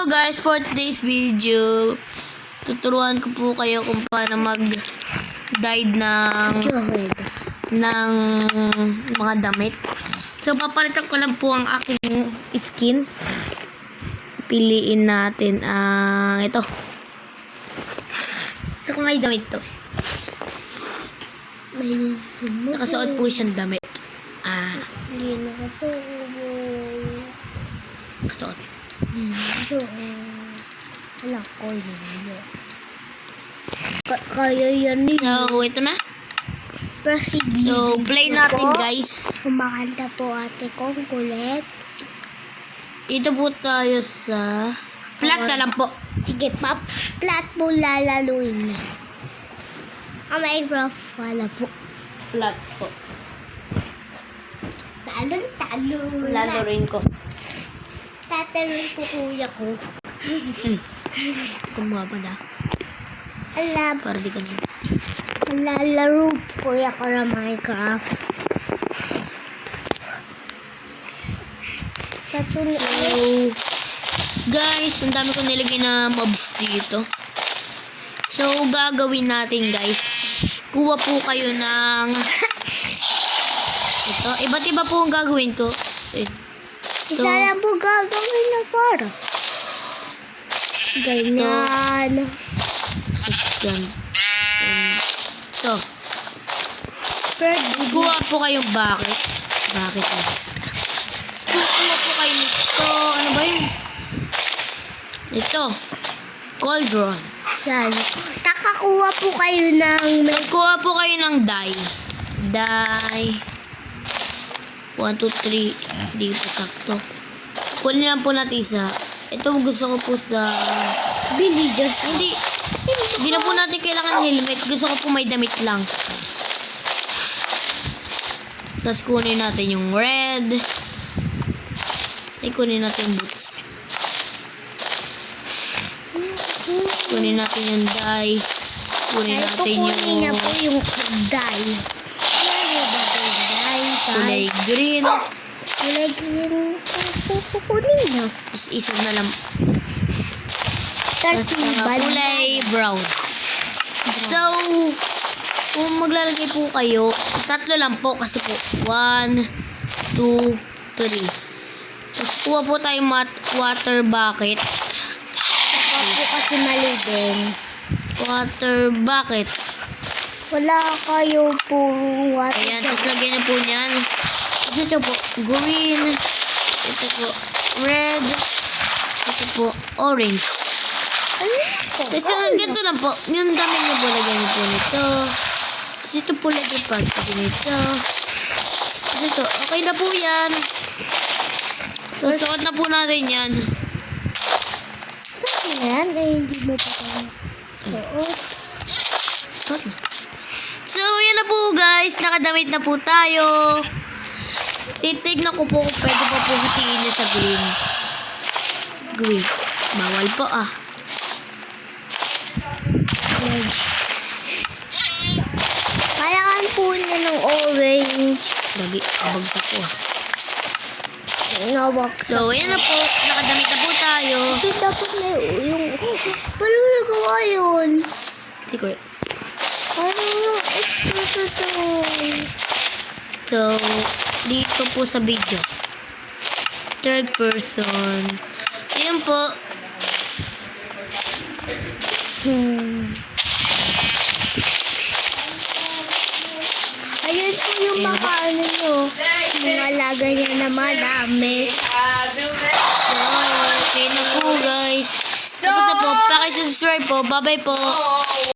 guys, for today's video, tuturuan ko po kayo kung paano mag-dyed ng mga damit. So, papalitan ko lang po ang aking skin. Piliin natin ang ito. So, kung may damit to. Nakasuot po siyang damit. Hindi nakasuot. Nakasuot. Wala ko yun. Kaya yan yun. So, ito na. Proceed. So, play natin guys. Kumakanta po ate ko. Kulit. Dito po tayo sa flat na lang po. Sige, flat po lalaluin. Minecraft wala po. Flat po. Talon. Lalaruin ko. Tatalon po kuya ko. Kumuha pa na. Alam. Para di ka na. Lalaro po kuya ko na Minecraft. Sa sunod. So, guys, ang dami ko nilagay na mobs dito. So, gagawin natin guys. Kuha po kayo ng ito. Iba't iba po ang gagawin ko. Isa lang po gagawin na para. Ganyan. Yan. Ito. Pwede. Kuha po kayong bucket. Bucket is. Kuha po kayo nito. Ano ba yun? Ito. Cauldron. Yan. Nakakuha po kayo ng... Tapos kuha po kayo ng dye. Dye. 1, 2, 3. Hindi pa sakto. Kunin lang po natin isa. Ito gusto ko po sa villagers. Hindi. Hindi na po natin kailangan helmet. Gusto ko po may damit lang. Tapos kunin natin yung red. Ay, kunin natin yung boots. Kunin natin yung dye. Kunin natin Kunin niya po yung dye. kulay green. Kulay green. Kukunin niya. Tapos isa na lang. Tapos Kulay brown. So, kung maglalagay po kayo, tatlo lang po kasi po. 1, 2, 3. Tapos kuha po tayo water bucket. Saka po kasi mali din. Water bucket. Wala kayo po water. Ayan, tapos lagyan na po niyan. Tapos ito po, green. Ito po, red. Ito po, orange. Tapos yung ganito lang po, yung dami niyo po, lagyan niyo po nito. Tapos ito po, lagyan pa nito. Tapos ito, okay na po yan. Susuot na po natin yan. Saan yan? Ay, hindi mo pa kami. Suot na. So, yan na po guys. Nakadamit na po tayo. Titignan ko po kung pwede pa po hatiin niya sa green. Green. Bawal po Kailangan po niya ng orange. Lagi, abagsak ko Nawak. So, yan na po. Nakadamit na po tayo. Ito dapat na yung... Paano nagawa yun? Secret. Paano ito? So, dito po sa video. Third person. Ayan po. Ayun po yung mga ano nyo. Mga alaga niya na madami. So, okay na po guys. Tapos na po. Pakisubscribe po. Bye-bye po.